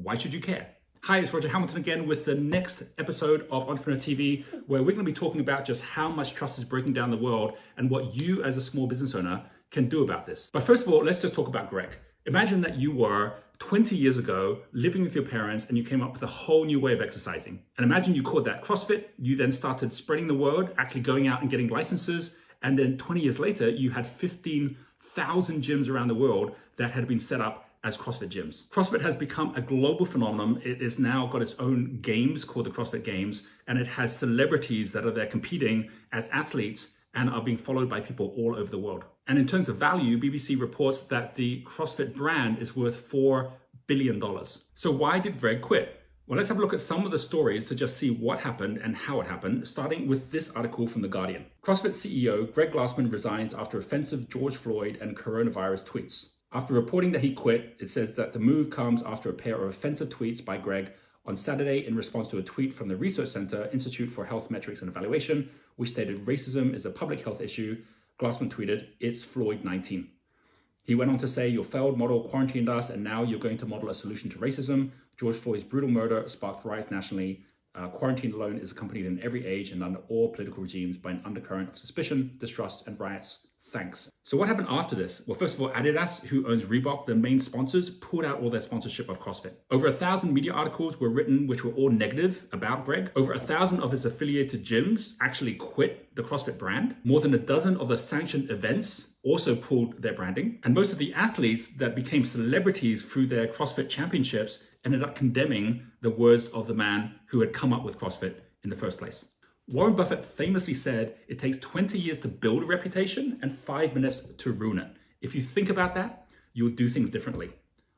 why should you care? Hi, it's Roger Hamilton again with the next episode of Entrepreneur TV, where we're going to be talking about just how much trust is breaking down the world and what you as a small business owner can do about this. But first of all, let's just talk about Greg. Imagine that you were 20 years ago living with your parents and you came up with a whole new way of exercising. And imagine you called that CrossFit. You then started spreading the word, actually going out and getting licenses. And then 20 years later, you had 15,000 gyms around the world that had been set up as CrossFit gyms. CrossFit has become a global phenomenon. It has now got its own games called the CrossFit Games, and it has celebrities that are there competing as athletes and are being followed by people all over the world. And in terms of value, BBC reports that the CrossFit brand is worth $4 billion. So why did Greg quit? Well, let's have a look at some of the stories to just see what happened and how it happened, starting with this article from The Guardian. CrossFit CEO Greg Glassman resigns after offensive George Floyd and coronavirus tweets. After reporting that he quit, it says that the move comes after a pair of offensive tweets by Greg on Saturday in response to a tweet from the Research Center Institute for Health Metrics and Evaluation, which stated racism is a public health issue. Glassman tweeted, "It's Floyd 19. He went on to say, "Your failed model quarantined us, and now you're going to model a solution to racism. George Floyd's brutal murder sparked riots nationally. Quarantine alone is accompanied in every age and under all political regimes by an undercurrent of suspicion, distrust, and riots. Thanks." So what happened after this? Well, first of all, Adidas, who owns Reebok, the main sponsors, pulled out all their sponsorship of CrossFit. Over 1,000 media articles were written, which were all negative about Greg. Over 1,000 of his affiliated gyms actually quit the CrossFit brand. More than a dozen of the sanctioned events also pulled their branding. And most of the athletes that became celebrities through their CrossFit championships ended up condemning the words of the man who had come up with CrossFit in the first place. Warren Buffett famously said it takes 20 years to build a reputation and 5 minutes to ruin it. If you think about that, you'll do things differently.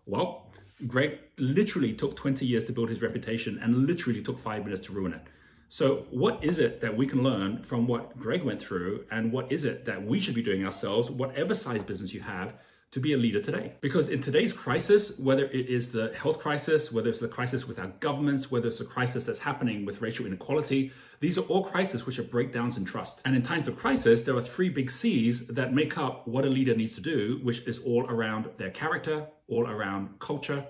Well, Greg literally took 20 years to build his reputation and literally took 5 minutes to ruin it. So what is it that we can learn from what Greg went through, and what is it that we should be doing ourselves, whatever size business you have, to be a leader today? Because in today's crisis, whether it is the health crisis, whether it's the crisis with our governments, whether it's the crisis that's happening with racial inequality, these are all crises which are breakdowns in trust. And in times of crisis, there are 3 big C's that make up what a leader needs to do, which is all around their character, all around culture,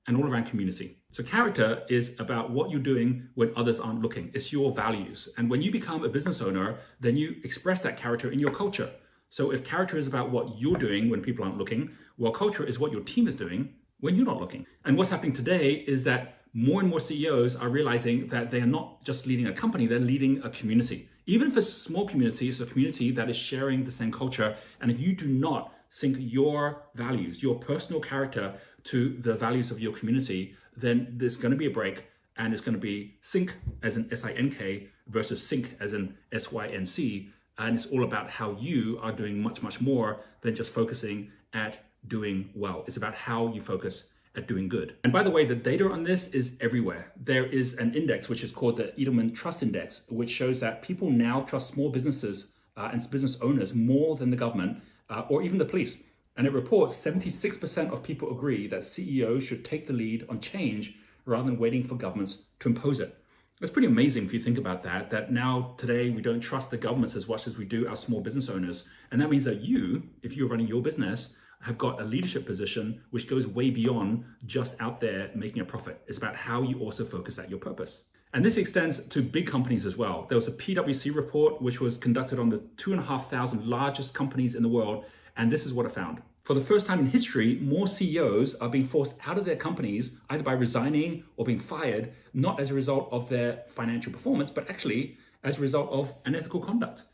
and all around community. So character is about what you're doing when others aren't looking. It's your values. And when you become a business owner, then you express that character in your culture. So if character is about what you're doing when people aren't looking, well, culture is what your team is doing when you're not looking. And what's happening today is that more and more CEOs are realizing that they are not just leading a company, they're leading a community. Even if it's a small community, it's a community that is sharing the same culture. And if you do not sync your values, your personal character to the values of your community, then there's going to be a break, and it's going to be sync as in S-I-N-K versus sync as in S-Y-N-C. And it's all about how you are doing much, much more than just focusing at doing well. It's about how you focus at doing good. And by the way, the data on this is everywhere. There is an index, which is called the Edelman Trust Index, which shows that people now trust small businesses and business owners more than the government or even the police. And it reports 76% of people agree that CEOs should take the lead on change rather than waiting for governments to impose it. It's pretty amazing if you think about that now today we don't trust the governments as much as we do our small business owners. And that means that you, if you're running your business, have got a leadership position which goes way beyond just out there making a profit. It's about how you also focus at your purpose. And this extends to big companies as well. There was a PWC report which was conducted on the 2,500 largest companies in the world. And this is what it found. For the first time in history, more CEOs are being forced out of their companies, either by resigning or being fired, not as a result of their financial performance, but actually as a result of unethical conduct.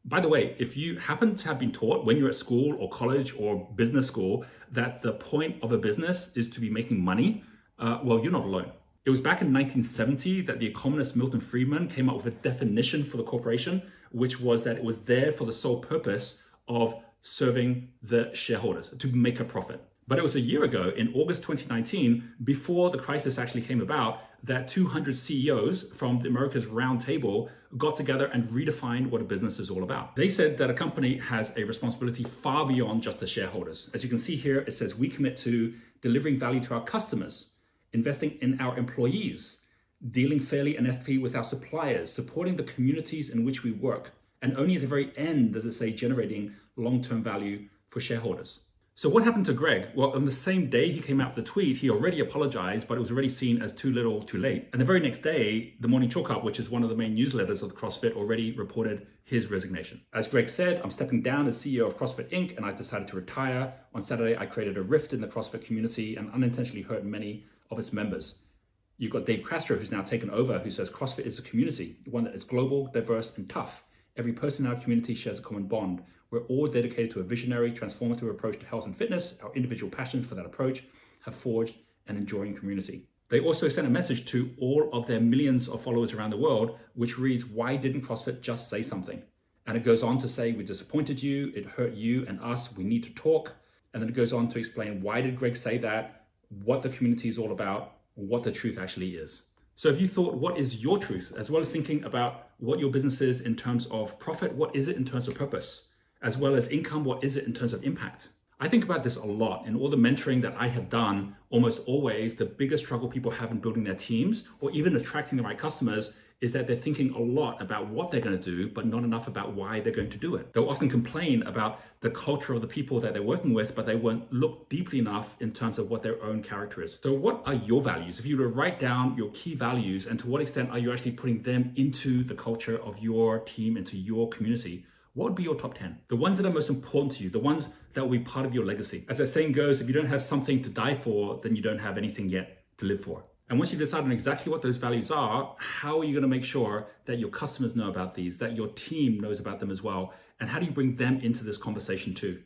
By the way, if you happen to have been taught when you're at school or college or business school that the point of a business is to be making money, well, you're not alone. It was back in 1970 that the economist Milton Friedman came up with a definition for the corporation, which was that it was there for the sole purpose of serving the shareholders, to make a profit. But it was a year ago, in August 2019, before the crisis actually came about, that 200 CEOs from America's Round Table got together and redefined what a business is all about. They said that a company has a responsibility far beyond just the shareholders. As you can see here, it says we commit to delivering value to our customers, investing in our employees, dealing fairly and ethically with our suppliers, supporting the communities in which we work, and only at the very end does it say generating long-term value for shareholders. So what happened to Greg? Well, on the same day he came out with the tweet, he already apologized, but it was already seen as too little, too late. And the very next day, the Morning Chalk Up, which is one of the main newsletters of the CrossFit, already reported his resignation. As Greg said, I'm stepping down as CEO of CrossFit Inc. and I've decided to retire. On Saturday, I created a rift in the CrossFit community and unintentionally hurt many of its members. You've got Dave Castro, who's now taken over, who says CrossFit is a community, one that is global, diverse, and tough. Every person in our community shares a common bond. We're all dedicated to a visionary, transformative approach to health and fitness. Our individual passions for that approach have forged an enduring community. They also sent a message to all of their millions of followers around the world, which reads, why didn't CrossFit just say something? And it goes on to say, we disappointed you, it hurt you and us, we need to talk. And then it goes on to explain, why did Greg say that, what the community is all about, what the truth actually is. So if you thought, what is your truth? As well as thinking about what your business is in terms of profit, what is it in terms of purpose? As well as income, what is it in terms of impact? I think about this a lot. In all the mentoring that I have done, almost always the biggest struggle people have in building their teams or even attracting the right customers is that they're thinking a lot about what they're going to do, but not enough about why they're going to do it. They'll often complain about the culture of the people that they're working with, but they won't look deeply enough in terms of what their own character is. So what are your values? If you were to write down your key values and to what extent are you actually putting them into the culture of your team, into your community, what would be your top 10? The ones that are most important to you, the ones that will be part of your legacy. As that saying goes, if you don't have something to die for, then you don't have anything yet to live for. And once you decide on exactly what those values are, how are you going to make sure that your customers know about these, that your team knows about them as well? And how do you bring them into this conversation too?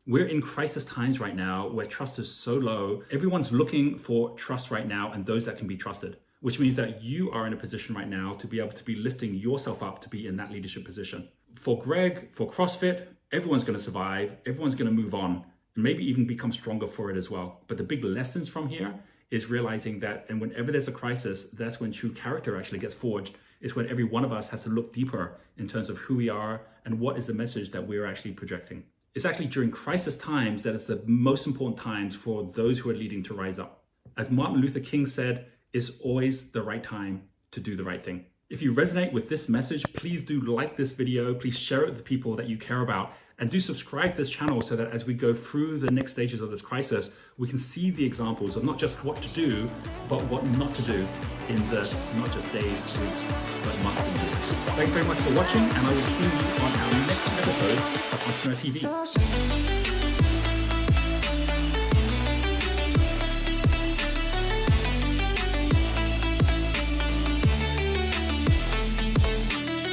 We're in crisis times right now where trust is so low. Everyone's looking for trust right now and those that can be trusted, which means that you are in a position right now to be able to be lifting yourself up to be in that leadership position. For Greg, for CrossFit, everyone's going to survive, everyone's going to move on, and maybe even become stronger for it as well. But the big lessons from here is realizing that, and whenever there's a crisis, that's when true character actually gets forged. It's when every one of us has to look deeper in terms of who we are and what is the message that we're actually projecting. It's actually during crisis times that it's the most important times for those who are leading to rise up. As Martin Luther King said, it's always the right time to do the right thing. If you resonate with this message, please do like this video, please share it with the people that you care about, and do subscribe to this channel so that as we go through the next stages of this crisis, we can see the examples of not just what to do, but what not to do in the not just days, weeks, but months and years. Thanks very much for watching, and I will see you on our next episode of Entrepreneur TV.